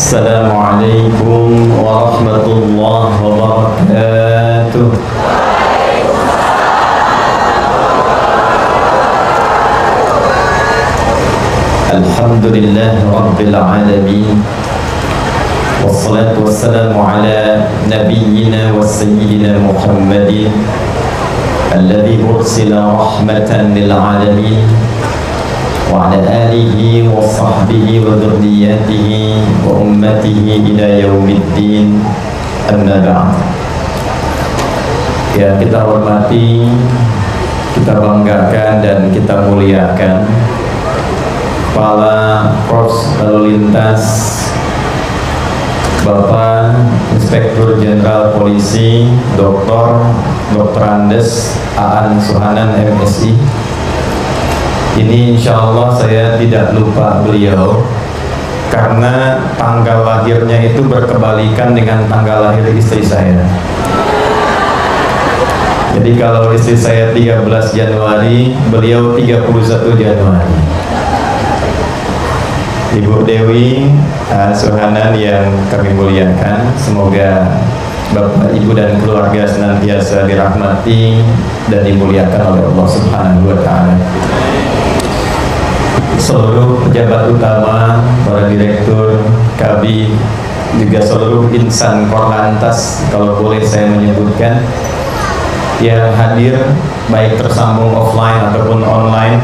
Assalamualaikum warahmatullahi wabarakatuh. Alhamdulillah rabbil alamin. Wassalatu wassalamu ala nabiyyina wa sayyidina Muhammadin alladhi ursila rahmatan lil alamin wa ala alihi wa sahbihi wa dhurriyyatihi wa ummatihi ila yaumiddin. Amma ba'd. Ya, kita hormati, kita banggakan dan kita muliakan Kepala Korps Lalu Lintas Bapak Inspektur Jenderal Polisi Dr. Andes Aan Suhanan MSI. Ini insya Allah saya tidak lupa beliau karena tanggal lahirnya itu berkebalikan dengan tanggal lahir istri saya. Jadi kalau istri saya 13 Januari, beliau 31 Januari. Ibu Dewi Suhanan yang kami muliakan, semoga Bapak, Ibu dan keluarga senantiasa dirahmati dan dimuliakan oleh Allah Subhanahu wa Ta'ala. Seluruh pejabat utama, para direktur, kabin, juga seluruh insan Korlantas, kalau boleh saya menyebutkan, yang hadir baik tersambung offline ataupun online,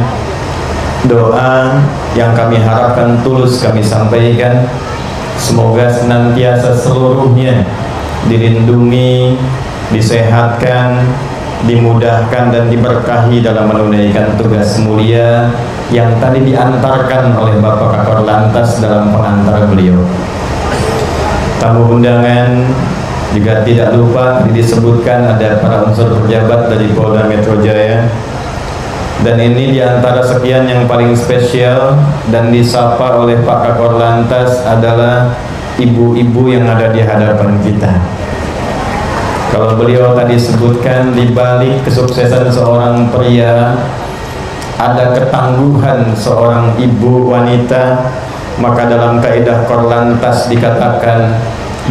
doa yang kami harapkan tulus kami sampaikan, semoga senantiasa seluruhnya dilindungi, disehatkan, dimudahkan dan diberkahi dalam menunaikan tugas mulia yang tadi diantarkan oleh Bapak Kakor Lantas dalam pengantar beliau. Tamu undangan juga tidak lupa disebutkan ada para unsur pejabat dari Polda Metro Jaya, dan ini diantara sekian yang paling spesial dan disapa oleh Pak Kakor Lantas adalah ibu-ibu yang ada di hadapan kita. Kalau beliau tadi sebutkan di balik kesuksesan seorang pria ada ketangguhan seorang ibu wanita, maka dalam kaidah Korlantas dikatakan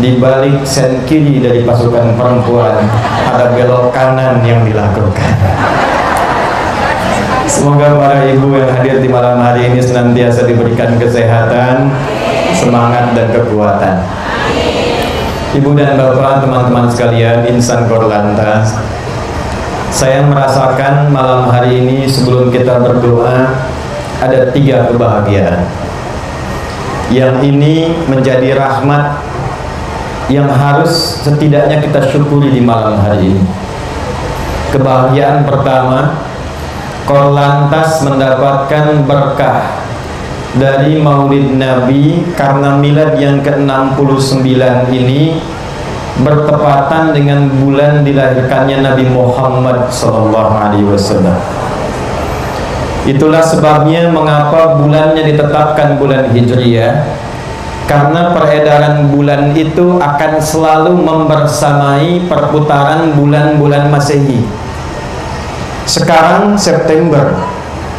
di balik sen kiri dari pasukan perempuan ada belok kanan yang dilakukan. Semoga para ibu yang hadir di malam hari ini senantiasa diberikan kesehatan, semangat dan kekuatan. Ibu dan bapak, teman-teman sekalian, insan Korlantas, saya merasakan malam hari ini sebelum kita berdoa ada 3 kebahagiaan. Yang ini menjadi rahmat yang harus setidaknya kita syukuri di malam hari ini. Kebahagiaan pertama, Korlantas mendapatkan berkah dari Maulid Nabi karena milad yang ke-69 ini bertepatan dengan bulan dilahirkannya Nabi Muhammad SAW. Itulah sebabnya mengapa bulannya ditetapkan bulan Hijriyah, karena peredaran bulan itu akan selalu membersamai perputaran bulan-bulan Masehi. Sekarang September,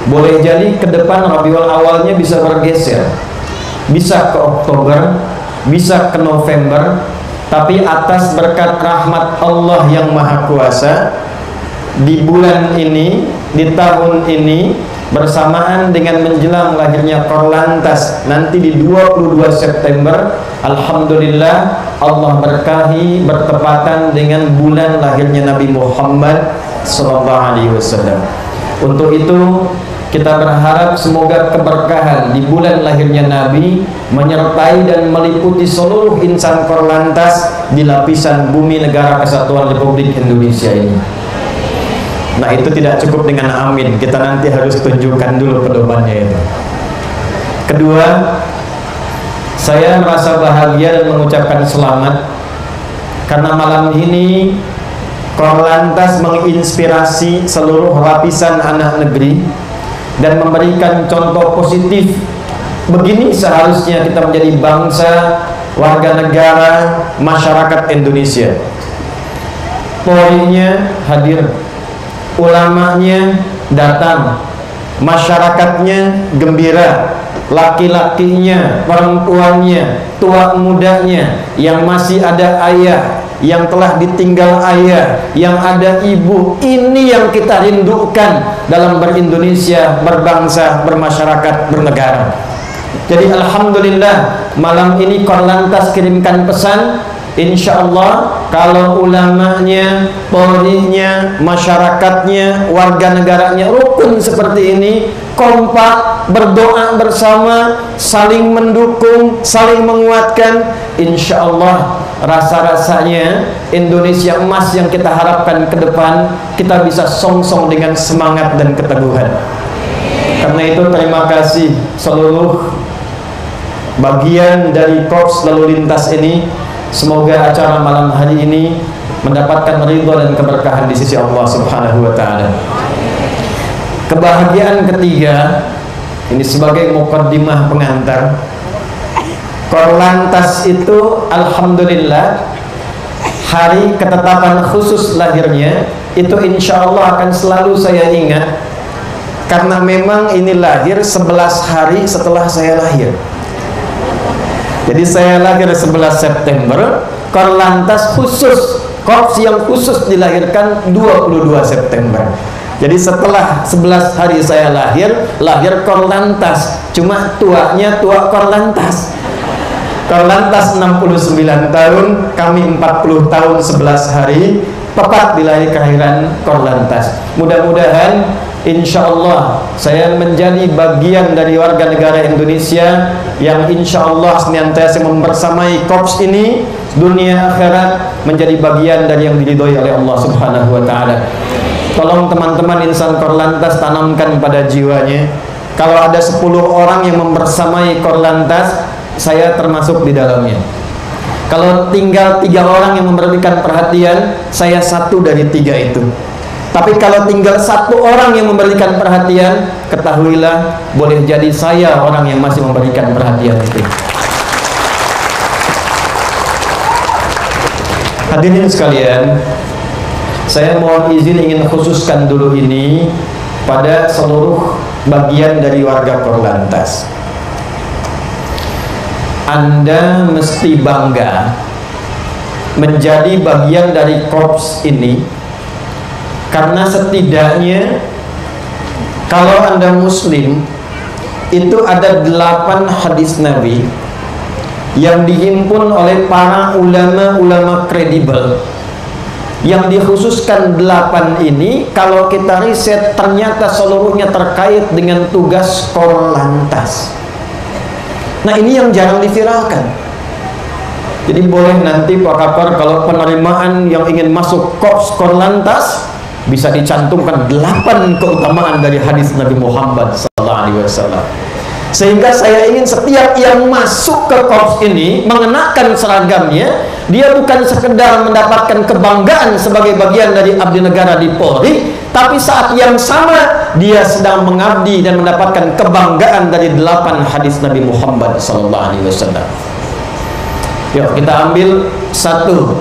boleh jadi ke depan Rabiul Awalnya bisa bergeser, bisa ke Oktober, bisa ke November, tapi atas berkat rahmat Allah yang Maha Kuasa, di bulan ini, di tahun ini, bersamaan dengan menjelang lahirnya Korlantas nanti di 22 September, alhamdulillah Allah berkahi bertepatan dengan bulan lahirnya Nabi Muhammad SAW. Untuk itu kita berharap semoga keberkahan di bulan lahirnya Nabi menyertai dan meliputi seluruh insan Korlantas di lapisan bumi negara kesatuan Republik Indonesia ini. Nah, itu tidak cukup dengan amin, kita nanti harus tunjukkan dulu pedomannya itu. Kedua, saya merasa bahagia dan mengucapkan selamat karena malam ini Korlantas menginspirasi seluruh lapisan anak negeri dan memberikan contoh positif. Begini seharusnya kita menjadi bangsa, warga negara, masyarakat Indonesia. Polri-nya hadir, ulamanya datang, masyarakatnya gembira, laki-lakinya, perempuannya, tua mudanya, yang masih ada ayah, yang telah ditinggal ayah, yang ada ibu. Ini yang kita rindukan dalam berindonesia, berbangsa, bermasyarakat, bernegara. Jadi alhamdulillah malam ini Korlantas kirimkan pesan, insya Allah kalau ulamanya, polrinya, masyarakatnya, warga negaranya rukun seperti ini, kompak, berdoa bersama, saling mendukung, saling menguatkan, insya Allah rasa-rasanya Indonesia emas yang kita harapkan ke depan, kita bisa song-song dengan semangat dan keteguhan. Karena itu terima kasih seluruh bagian dari Korps Lalu Lintas ini. Semoga acara malam hari ini mendapatkan ridho dan keberkahan di sisi Allah Subhanahu wa Ta'ala. Kebahagiaan ketiga, ini sebagai mukaddimah pengantar, Korlantas itu alhamdulillah hari ketetapan khusus lahirnya itu insya Allah akan selalu saya ingat, karena memang ini lahir 11 hari setelah saya lahir. Jadi saya lahir 11 September, Korlantas khusus, korps yang khusus dilahirkan 22 September. Jadi setelah 11 hari saya lahir Korlantas. Cuma tuanya tua Korlantas. Korlantas 69 tahun, kami 40 tahun 11 hari, tepat di hari kelahiran Korlantas. Mudah-mudahan insya Allah saya menjadi bagian dari warga negara Indonesia yang insya Allah senantiasa membersamai korps ini, dunia akhirat, menjadi bagian dari yang diridhoi oleh Allah Subhanahu wa Ta'ala. Tolong teman-teman insan Korlantas tanamkan pada jiwanya, kalau ada 10 orang yang membersamai Korlantas, saya termasuk di dalamnya. Kalau tinggal 3 orang yang memberikan perhatian, saya satu dari 3 itu. Tapi kalau tinggal 1 orang yang memberikan perhatian, ketahuilah boleh jadi saya orang yang masih memberikan perhatian itu. Hadirin sekalian, saya mohon izin ingin khususkan dulu ini pada seluruh bagian dari warga Korlantas. Anda mesti bangga menjadi bagian dari korps ini, karena setidaknya kalau Anda muslim, itu ada 8 hadis Nabi yang dihimpun oleh para ulama-ulama kredibel, yang dikhususkan 8 ini kalau kita riset ternyata seluruhnya terkait dengan tugas Korlantas. Nah ini yang jarang diviralkan. Jadi boleh nanti Pak Kapar kalau penerimaan yang ingin masuk korps Korlantas bisa dicantumkan 8 keutamaan dari hadis Nabi Muhammad SAW. Sehingga saya ingin setiap yang masuk ke korps ini mengenakan seragamnya, dia bukan sekedar mendapatkan kebanggaan sebagai bagian dari abdi negara di Polri, tapi saat yang sama dia sedang mengabdi dan mendapatkan kebanggaan dari 8 hadis Nabi Muhammad SAW. Yuk kita ambil 1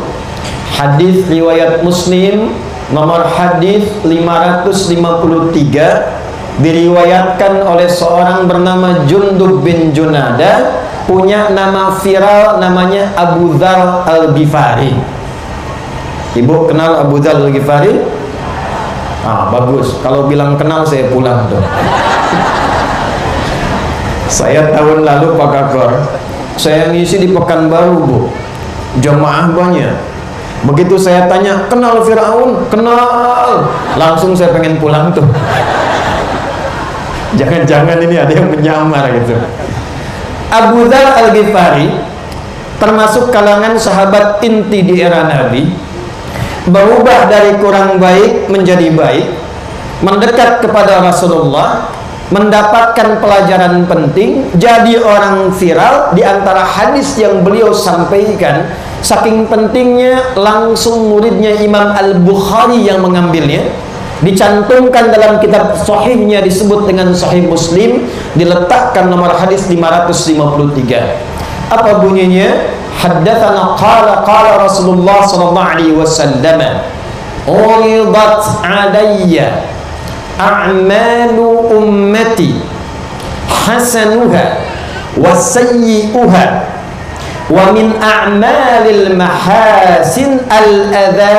hadis riwayat Muslim, nomor hadis 553, diriwayatkan oleh seorang bernama Jundub bin Junada, punya nama viral namanya Abu Dzar Al-Ghifari. Ibu kenal Abu Dzar Al-Ghifari? Ah, bagus. Kalau bilang kenal saya pulang tuh. Saya tahun lalu Pak Kakor, saya ngisi di Pekanbaru, Bu. Jemaah banyak. Begitu saya tanya, kenal Firaun? Kenal. Langsung saya pengen pulang tuh. Jangan-jangan ini ada yang menyamar gitu. Abu Dzar Al-Ghifari termasuk kalangan sahabat inti di era Nabi, berubah dari kurang baik menjadi baik, mendekat kepada Rasulullah, mendapatkan pelajaran penting, jadi orang viral. Di antara hadis yang beliau sampaikan, saking pentingnya, langsung muridnya Imam Al-Bukhari yang mengambilnya, dicantumkan dalam kitab sahihnya, disebut dengan Sahih Muslim, diletakkan nomor hadis 553. Apa bunyinya? Haddatsana qala Rasulullah sallallahu alaihi wasallam, uridat alayya a'malu ummati hasanuha wa sayyi'uha wa min a'malil mahasin al-adha.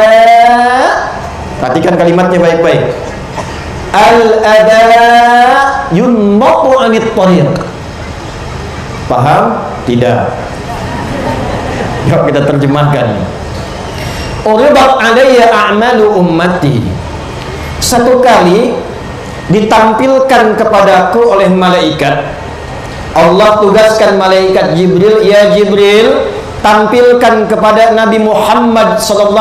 Perhatikan kalimatnya baik-baik. Al-adha yunmatu 'anit thariq. Paham? Tidak. Yuk kita terjemahkan. Uribat 'alayya a'malu ummati. Satu kali ditampilkan kepadaku oleh malaikat. Allah tugaskan malaikat Jibril, ya Jibril, tampilkan kepada Nabi Muhammad SAW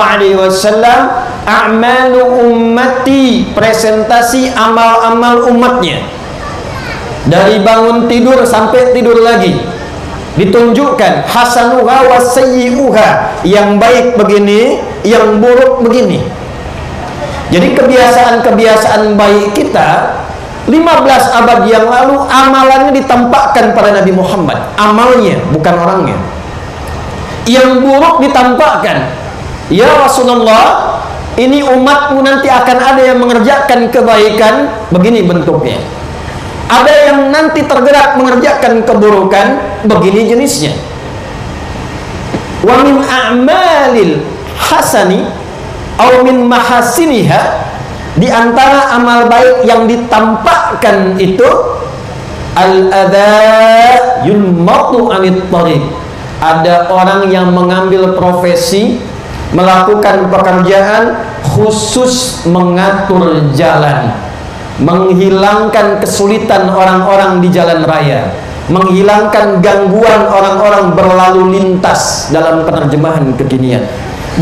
a'malu ummati, presentasi amal-amal umatnya, dari bangun tidur sampai tidur lagi. Ditunjukkan hasanuha wa sayyi'uha, yang baik begini, yang buruk begini. Jadi kebiasaan-kebiasaan baik kita 15 abad yang lalu amalannya ditampakkan pada Nabi Muhammad, amalnya bukan orangnya. Yang buruk ditampakkan, ya Rasulullah, ini umatmu nanti akan ada yang mengerjakan kebaikan begini bentuknya, ada yang nanti tergerak mengerjakan keburukan begini jenisnya. Wa min a'malil hasani aw min mahasiniha, di antara amal baik yang ditampakkan itu al-adha yulmatu 'anit thariq. Ada orang yang mengambil profesi, melakukan pekerjaan khusus mengatur jalan, menghilangkan kesulitan orang-orang di jalan raya, menghilangkan gangguan orang-orang berlalu lintas dalam penerjemahan kekinian.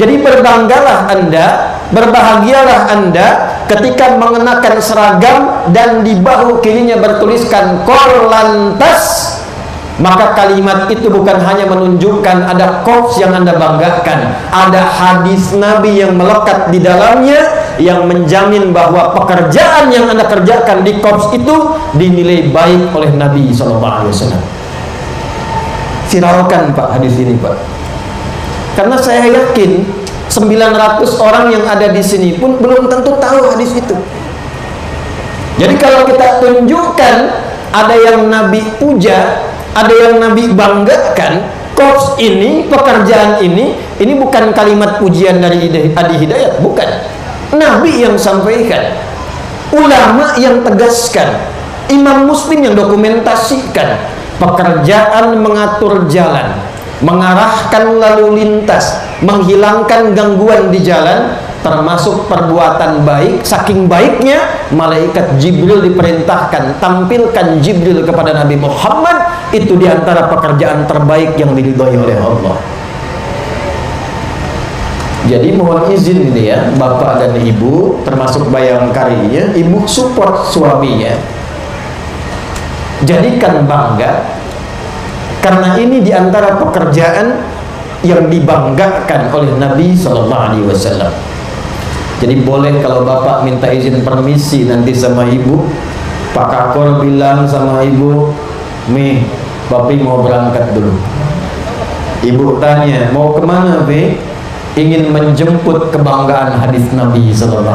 Jadi berbanggalah Anda, berbahagialah Anda ketika mengenakan seragam dan di bahu kirinya bertuliskan Korlantas. Maka kalimat itu bukan hanya menunjukkan ada korps yang Anda banggakan, ada hadis Nabi yang melekat di dalamnya yang menjamin bahwa pekerjaan yang Anda kerjakan di korps itu dinilai baik oleh Nabi SAW. Viralkan Pak hadis ini Pak, karena saya yakin 900 orang yang ada di sini pun belum tentu tahu hadis itu. Jadi kalau kita tunjukkan ada yang Nabi puja, ada yang Nabi banggakan, korps ini, pekerjaan ini bukan kalimat pujian dari Adi Hidayat, bukan. Nabi yang sampaikan, ulama yang tegaskan, Imam Muslim yang dokumentasikan. Pekerjaan mengatur jalan, mengarahkan lalu lintas, menghilangkan gangguan di jalan, termasuk perbuatan baik. Saking baiknya, malaikat Jibril diperintahkan tampilkan Jibril kepada Nabi Muhammad. Itu diantara pekerjaan terbaik yang diridhoi oleh Allah. Jadi mohon izin ini ya, bapak dan ibu, termasuk bayangkarinya, ibu support suaminya, jadikan bangga, karena ini diantara pekerjaan yang dibanggakan oleh Nabi SAW. Jadi boleh kalau bapak minta izin permisi nanti sama ibu, Pak Kakor bilang sama ibu, Mi, papi mau berangkat dulu. Ibu tanya, mau kemana Bi? Ingin menjemput kebanggaan hadis Nabi SAW.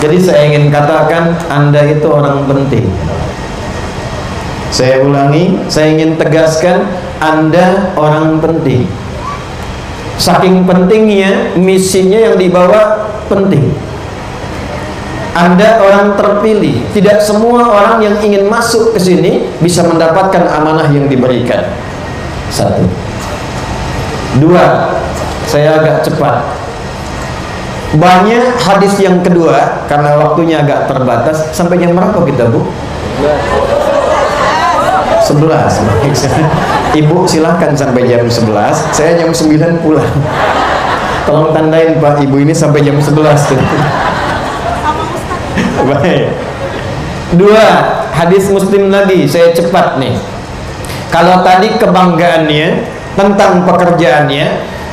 Jadi saya ingin katakan, Anda itu orang penting. Saya ulangi, saya ingin tegaskan, Anda orang penting. Saking pentingnya, misinya yang dibawa penting. Anda orang terpilih. Tidak semua orang yang ingin masuk ke sini bisa mendapatkan amanah yang diberikan. 1. 2, saya agak cepat. Banyak hadis yang kedua, karena waktunya agak terbatas. Sampai jam berapa kita Bu? 11. Ibu silahkan sampai jam 11. Saya jam 9 pulang. Tolong tandain Pak, ibu ini sampai jam 11. Baik. 2, hadis Muslim Nabi. Saya cepat nih. Kalau tadi kebanggaannya tentang pekerjaannya,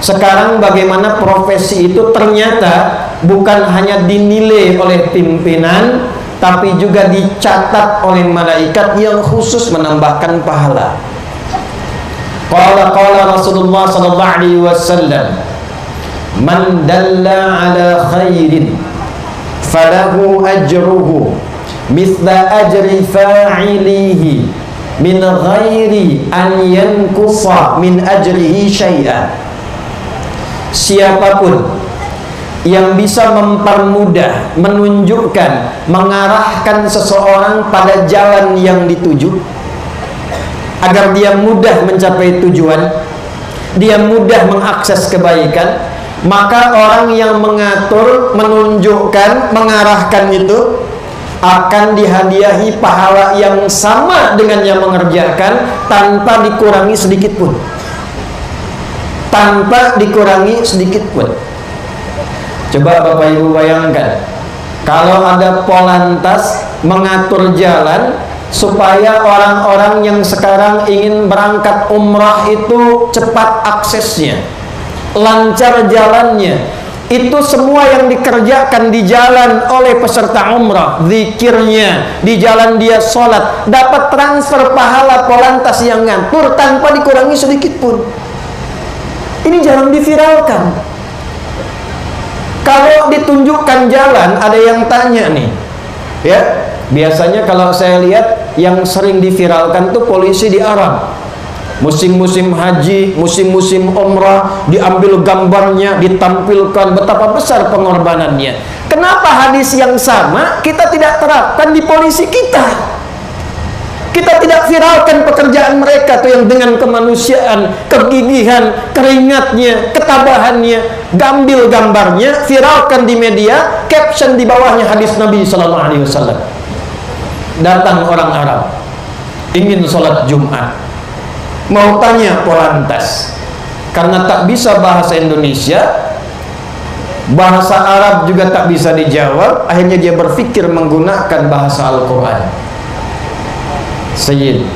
sekarang bagaimana profesi itu ternyata bukan hanya dinilai oleh pimpinan, tapi juga dicatat oleh malaikat yang khusus menambahkan pahala. Qala Rasulullah sallallahu alaihi wasallam, man dalla ala khairin falahu ajruhu mithla ajri fa'ilihi min ghairi an yankusa min ajrihi syai'an. Siapapun yang bisa mempermudah, menunjukkan, mengarahkan seseorang pada jalan yang dituju agar dia mudah mencapai tujuan, dia mudah mengakses kebaikan, maka orang yang mengatur, menunjukkan, mengarahkan itu akan dihadiahi pahala yang sama dengan yang mengerjakan, tanpa dikurangi sedikit pun. Tanpa dikurangi sedikit pun. Coba Bapak Ibu bayangkan, kalau ada Polantas mengatur jalan supaya orang-orang yang sekarang ingin berangkat umrah itu cepat aksesnya, lancar jalannya. Itu semua yang dikerjakan di jalan oleh peserta umrah, zikirnya, di jalan dia sholat, dapat transfer pahala Polantas yang ngatur tanpa dikurangi sedikit pun. Ini jangan diviralkan. Kalau ditunjukkan jalan, ada yang tanya nih, ya. Biasanya kalau saya lihat yang sering diviralkan tuh polisi di Arab. Musim-musim haji, musim-musim umrah, diambil gambarnya, ditampilkan betapa besar pengorbanannya. Kenapa hadis yang sama kita tidak terapkan di polisi kita? Kita tidak viralkan pekerjaan mereka tuh yang dengan kemanusiaan, kegigihan, keringatnya, ketabahannya, gambil gambarnya, viralkan di media, caption di bawahnya hadis Nabi Sallallahu Alaihi Wasallam. Datang orang Arab, ingin sholat Jumat, mau tanya Polantas, karena tak bisa bahasa Indonesia, bahasa Arab juga tak bisa dijawab, akhirnya dia berpikir menggunakan bahasa Al-Quran. Sayyid,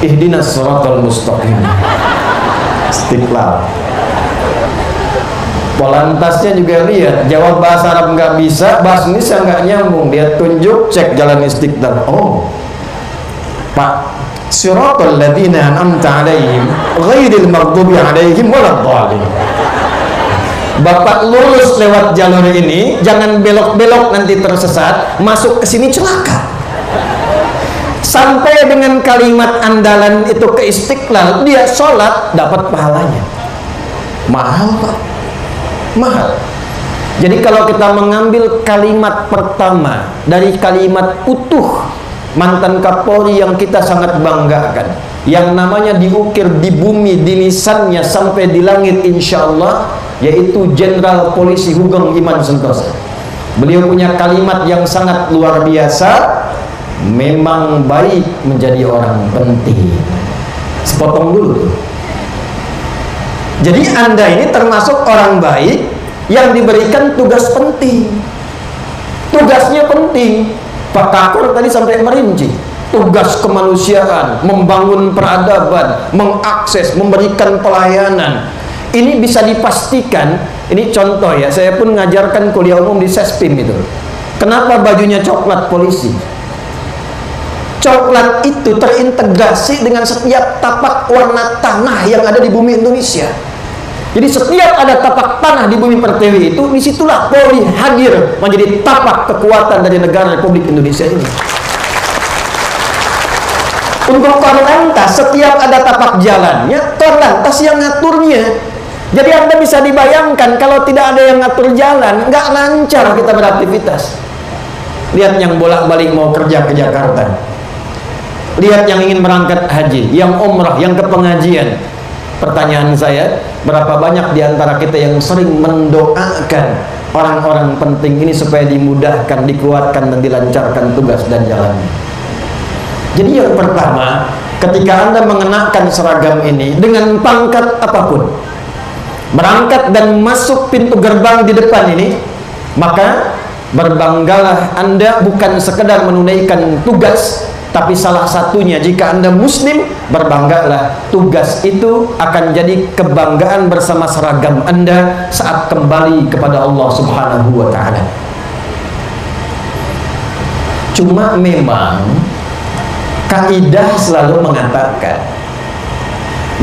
ihdinas siratal mustaqim. Istiqlal. Polantasnya juga lihat, jawab bahasa Arab nggak bisa, bahasa Indonesia nggak nyambung, dia tunjuk, cek jalan Istiqlal. Oh, Pak, siratal ladzina an'amta 'alaihim ghairil maghdubi 'alaihim waladdallin. Bapak lurus lewat jalur ini, jangan belok-belok nanti tersesat, masuk ke sini celaka. Sampai dengan kalimat andalan itu ke Istiqlal, dia sholat dapat pahalanya. Mahal Pak, mahal. Jadi kalau kita mengambil kalimat pertama dari kalimat utuh mantan Kapolri yang kita sangat banggakan, yang namanya diukir di bumi, di lisannya sampai di langit insya Allah, yaitu Jenderal Polisi Hugeng Iman Santosa. Beliau punya kalimat yang sangat luar biasa. Memang baik menjadi orang penting. Sepotong dulu. Jadi Anda ini termasuk orang baik yang diberikan tugas penting. Tugasnya penting. Pak Kakor tadi sampai merinci. Tugas kemanusiaan, membangun peradaban, mengakses, memberikan pelayanan. Ini bisa dipastikan. Ini contoh ya, saya pun mengajarkan kuliah umum di Sespim itu. Kenapa bajunya coklat polisi? Coklat itu terintegrasi dengan setiap tapak warna tanah yang ada di bumi Indonesia. Jadi setiap ada tapak tanah di bumi Pertiwi itu, disitulah Polri hadir menjadi tapak kekuatan dari negara Republik Indonesia ini. Untuk Korlantas, setiap ada tapak jalannya, Korlantas yang ngaturnya. Jadi Anda bisa dibayangkan kalau tidak ada yang ngatur jalan, nggak lancar kita beraktivitas. Lihat yang bolak-balik mau kerja ke Jakarta. Lihat yang ingin berangkat haji, yang umrah, yang ke pengajian. Pertanyaan saya, berapa banyak di antara kita yang sering mendoakan orang-orang penting ini supaya dimudahkan, dikuatkan, dan dilancarkan tugas dan jalannya. Jadi yang pertama, ketika Anda mengenakan seragam ini dengan pangkat apapun, berangkat dan masuk pintu gerbang di depan ini, maka berbanggalah Anda bukan sekedar menunaikan tugas, tapi salah satunya jika Anda muslim, berbanggalah tugas itu akan jadi kebanggaan bersama seragam Anda saat kembali kepada Allah Subhanahu wa ta'ala. Cuma memang kaidah selalu mengatakan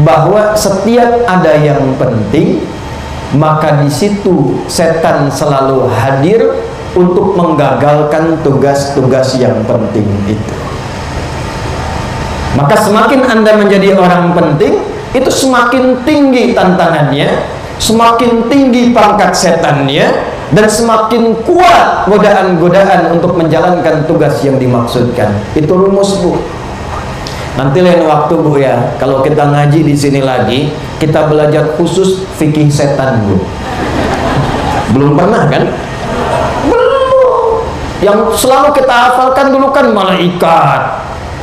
bahwa setiap ada yang penting, maka di situ setan selalu hadir untuk menggagalkan tugas-tugas yang penting itu. Maka semakin Anda menjadi orang penting, itu semakin tinggi tantangannya, semakin tinggi pangkat setannya, dan semakin kuat godaan-godaan untuk menjalankan tugas yang dimaksudkan. Itu rumus, Bu. Nanti lain waktu, Bu, ya, kalau kita ngaji di sini lagi, kita belajar khusus fikih setan, Bu. Belum pernah kan? Belum. Yang selalu kita hafalkan dulu kan malaikat,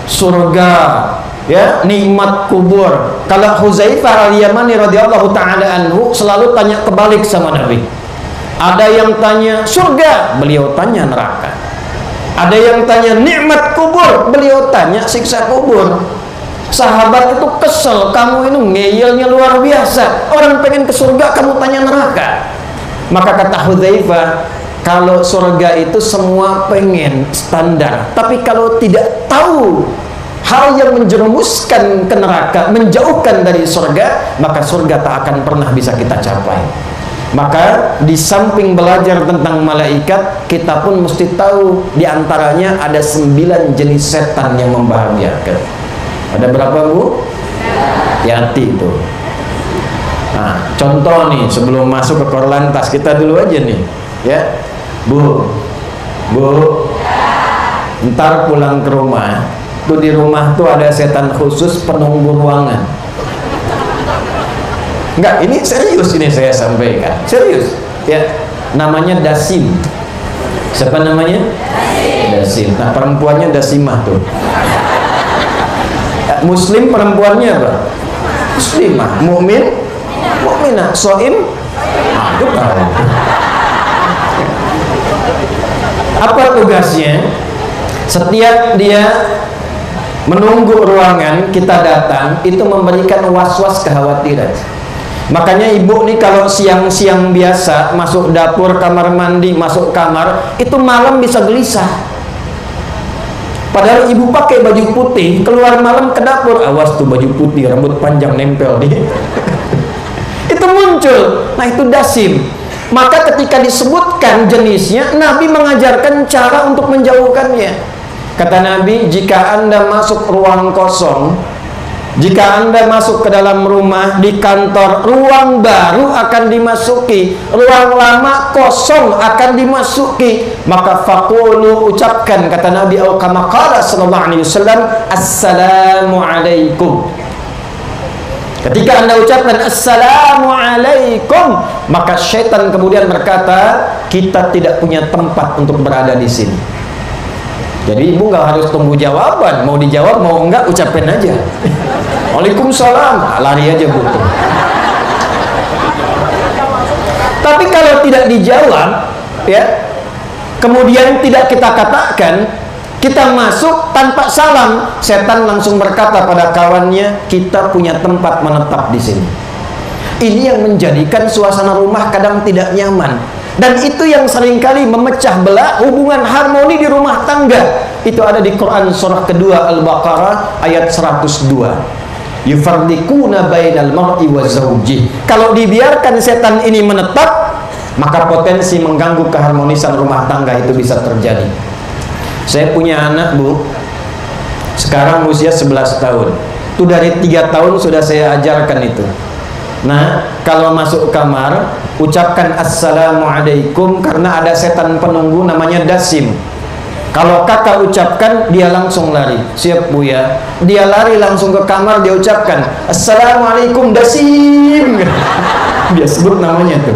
surga, ya, nikmat kubur. Kalau Huzaifah al-Yamani radhiyallahu taala anhu selalu tanya kebalik sama Nabi. Ada yang tanya surga, beliau tanya neraka. Ada yang tanya nikmat kubur, beliau tanya siksa kubur. Sahabat itu kesel, kamu ini ngeyelnya luar biasa. Orang pengen ke surga, kamu tanya neraka. Maka kata Hudzaifah, kalau surga itu semua pengen standar, tapi kalau tidak tahu hal yang menjerumuskan ke neraka, menjauhkan dari surga, maka surga tak akan pernah bisa kita capai. Maka di samping belajar tentang malaikat, kita pun mesti tahu diantaranya ada 9 jenis setan yang membahagiakan. Ada berapa, Bu? Hati itu. Nah, contoh nih sebelum masuk ke Korlantas, kita dulu aja nih, ya, Bu, ntar pulang ke rumah, tuh di rumah tuh ada setan khusus penunggu ruangan. Enggak, ini serius, ini saya sampaikan, serius, ya, namanya Dasim. Siapa namanya? Dasim. Nah, perempuannya Dasimah tuh. Muslim perempuannya apa? Muslimah. Mukmin, mukminah. Soim, itu tahu. Apa tugasnya? Setiap dia menunggu ruangan kita datang, itu memberikan was-was kekhawatiran. Makanya ibu nih kalau siang-siang biasa masuk dapur, kamar mandi, masuk kamar, itu malam bisa gelisah. Padahal ibu pakai baju putih, keluar malam ke dapur, awas tuh baju putih, rambut panjang nempel nih. Itu muncul. Nah, itu Dasim. Maka ketika disebutkan jenisnya, Nabi mengajarkan cara untuk menjauhkannya. Kata Nabi, jika Anda masuk ruang kosong, jika Anda masuk ke dalam rumah, di kantor, ruang baru akan dimasuki, ruang lama kosong akan dimasuki, maka faqulu, ucapkan, kata Nabi kama qala sallallahu alaihi wasallam, assalamu alaikum. Ketika Anda ucapkan assalamu alaikum, maka syaitan kemudian berkata, kita tidak punya tempat untuk berada di sini. Jadi ibu nggak harus tunggu jawaban, mau dijawab mau enggak ucapin aja. Waalaikumsalam, lari aja butuh. Tapi kalau tidak dijawab, ya, kemudian tidak kita katakan, kita masuk tanpa salam, setan langsung berkata pada kawannya, kita punya tempat menetap di sini. Ini yang menjadikan suasana rumah kadang tidak nyaman. Dan itu yang seringkali memecah belah hubungan harmoni di rumah tangga. Itu ada di Quran surah kedua Al-Baqarah ayat 102. Yufarriquna bainal mar'i wa zawji. Kalau dibiarkan setan ini menetap, maka potensi mengganggu keharmonisan rumah tangga itu bisa terjadi. Saya punya anak, Bu, sekarang usia 11 tahun. Itu dari 3 tahun sudah saya ajarkan itu. Nah, kalau masuk kamar, ucapkan assalamualaikum, karena ada setan penunggu namanya Dasim. Kalau kakak ucapkan, dia langsung lari. Siap, Bu, ya? Dia lari langsung ke kamar, dia ucapkan assalamualaikum Dasim. Dia sebut namanya tuh.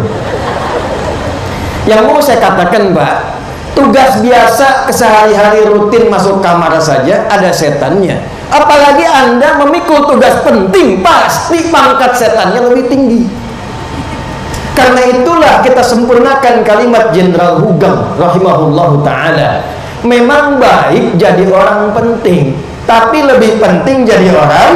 Yang mau saya katakan, Pak, tugas biasa kesehari-hari rutin masuk kamar saja ada setannya. Apalagi Anda memikul tugas penting, pasti pangkat setannya lebih tinggi. Karena itulah kita sempurnakan kalimat Jenderal Hugeng rahimahullahu ta'ala. Memang baik jadi orang penting, tapi lebih penting jadi orang.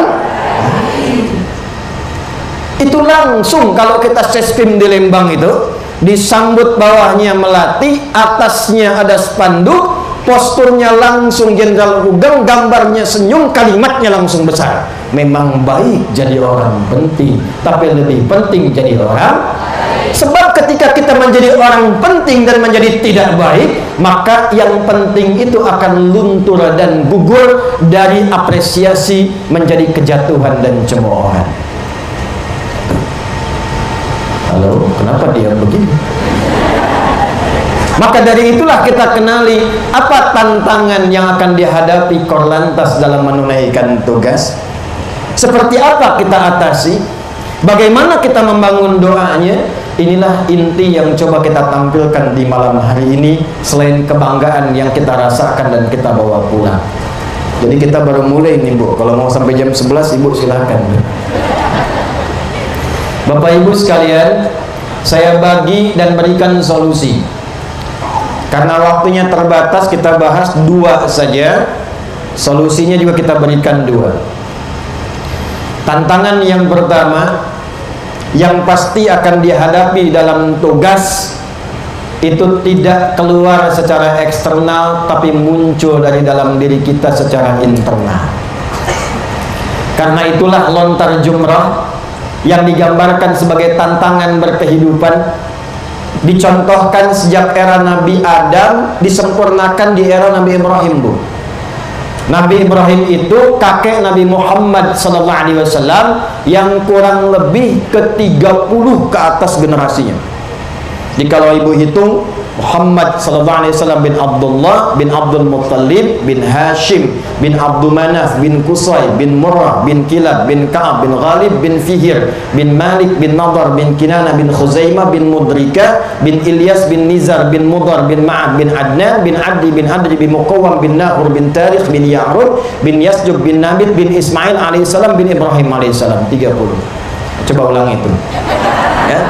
Itu langsung kalau kita seskim di Lembang itu, disambut bawahnya melati, atasnya ada spanduk, posturnya langsung Jenderal Hugeng, gambarnya senyum, kalimatnya langsung besar. Memang baik jadi orang penting, tapi lebih penting jadi orang. Sebab ketika ketika kita menjadi orang penting dan menjadi tidak baik, maka yang penting itu akan luntur dan gugur dari apresiasi menjadi kejatuhan dan cemoohan. Halo, kenapa dia begini? Maka dari itulah kita kenali apa tantangan yang akan dihadapi Korlantas dalam menunaikan tugas. Seperti apa kita atasi? Bagaimana kita membangun doanya? Inilah inti yang coba kita tampilkan di malam hari ini, selain kebanggaan yang kita rasakan dan kita bawa pulang. Jadi kita baru mulai nih Bu, kalau mau sampai jam 11 Ibu silahkan. Bapak Ibu sekalian, saya bagi dan berikan solusi. Karena waktunya terbatas, kita bahas 2 saja. Solusinya juga kita berikan 2. Tantangan yang pertama yang pasti akan dihadapi dalam tugas itu tidak keluar secara eksternal, tapi muncul dari dalam diri kita secara internal. Karena itulah lontar jumrah yang digambarkan sebagai tantangan berkehidupan dicontohkan sejak era Nabi Adam, disempurnakan di era Nabi Ibrahim, Bu. Nabi Ibrahim itu kakek Nabi Muhammad SAW yang kurang lebih ke 30 ke atas generasinya. Jadi kalau ibu hitung, Muhammad SAW bin Abdullah bin Abdul Muttalib bin Hashim bin Abdul Manaf bin Qusay bin Murrah bin Kilab bin Ka'ab bin Ghalib bin Fihir bin Malik bin Nadar bin Kinana bin Khuzaimah bin Mudrika bin Ilyas bin Nizar bin Mudar bin Ma'ad bin Adnan bin Addi bin Adri bin Muqawam bin Nahur bin Tarikh bin Ya'rub bin Yasjub bin Nabit bin Ismail alaihissalam bin Ibrahim alaihissalam. 30. Coba ulang itu ya.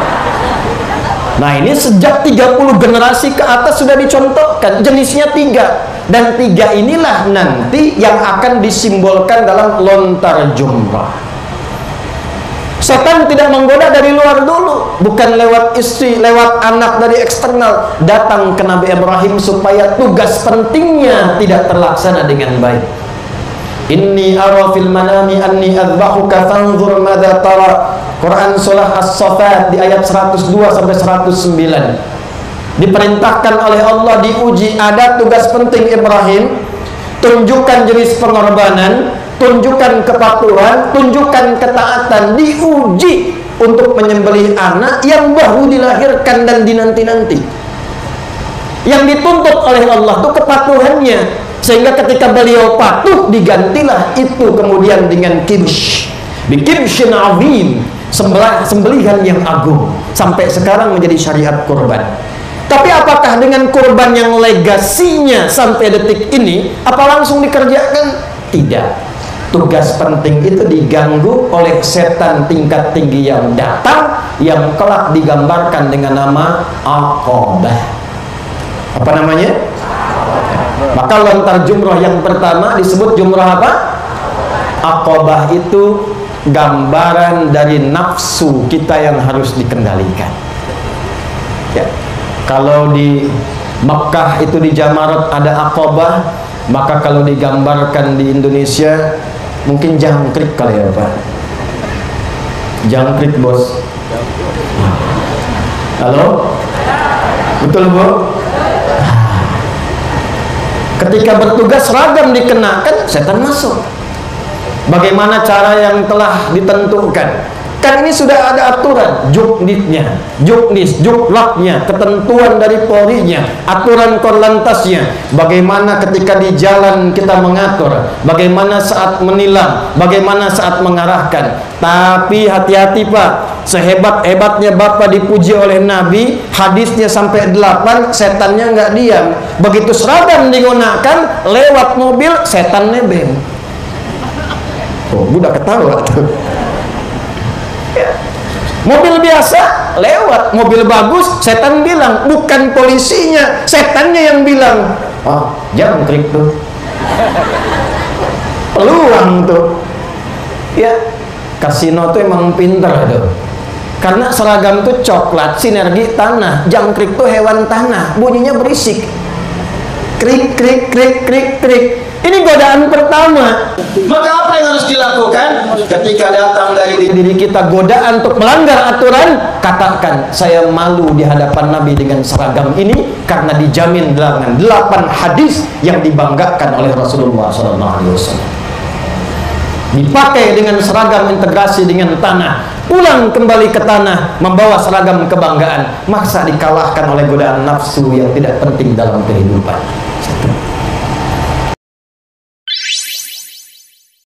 Nah ini sejak 30 generasi ke atas sudah dicontohkan, jenisnya 3. Dan 3 inilah nanti yang akan disimbolkan dalam lontar jumrah. Setan tidak menggoda dari luar dulu, bukan lewat istri, lewat anak dari eksternal. Datang ke Nabi Ibrahim supaya tugas pentingnya tidak terlaksana dengan baik. Inni ara fil manami anni adbahuka fanzur madza tara. Quran surah As-Saffat di ayat 102 sampai 109. Diperintahkan oleh Allah diuji, ada tugas penting Ibrahim, tunjukkan jenis pengorbanan, tunjukkan kepatuhan, tunjukkan ketaatan, diuji untuk menyembelih anak yang baru dilahirkan dan dinanti-nanti. Yang dituntut oleh Allah itu kepatuhannya, sehingga ketika beliau patuh digantilah itu kemudian dengan kibsh, bikibshin azim, sembelihan yang agung, sampai sekarang menjadi syariat kurban. Tapi apakah dengan kurban yang legasinya sampai detik ini apa langsung dikerjakan? Tidak. Tugas penting itu diganggu oleh setan tingkat tinggi yang datang, yang kelak digambarkan dengan nama Aqabah. Apa namanya? Maka lontar jumrah yang pertama disebut jumrah apa? Aqabah itu gambaran dari nafsu kita yang harus dikendalikan ya. Kalau di Mekah itu di Jamarat ada Aqabah, maka kalau digambarkan di Indonesia mungkin jangkrik kali ya Pak. Jangkrik bos. Halo? Betul Bu? Ketika bertugas seragam dikenakan, setan masuk. Bagaimana cara yang telah ditentukan? Kan ini sudah ada aturan, juknisnya, juklaknya, ketentuan dari Polri-nya, aturan Korlantasnya. Bagaimana ketika di jalan kita mengatur, bagaimana saat menilang, bagaimana saat mengarahkan. Tapi hati-hati Pak, sehebat-hebatnya Bapak dipuji oleh Nabi, hadisnya sampai 8, setannya nggak diam. Begitu seragam digunakan, lewat mobil, setan nebeng. Oh, budak ketawa tuh. Ya. Mobil biasa lewat, mobil bagus, setan bilang, bukan polisinya, setannya yang bilang. Oh, jangkrik tuh. Peluang tuh. Ya, kasino tuh emang pinter tuh. Karena seragam tuh coklat, sinergi tanah, jangkrik tuh hewan tanah, bunyinya berisik. krik krik krik krik krik. Ini godaan pertama. Maka apa yang harus dilakukan ketika datang dari diri kita godaan untuk melanggar aturan? Katakan, saya malu di hadapan Nabi dengan seragam ini karena dijamin dengan 8 hadis yang dibanggakan oleh Rasulullah SAW. Dipakai dengan seragam integrasi dengan tanah, pulang kembali ke tanah membawa seragam kebanggaan, masa dikalahkan oleh godaan nafsu yang tidak penting dalam kehidupan.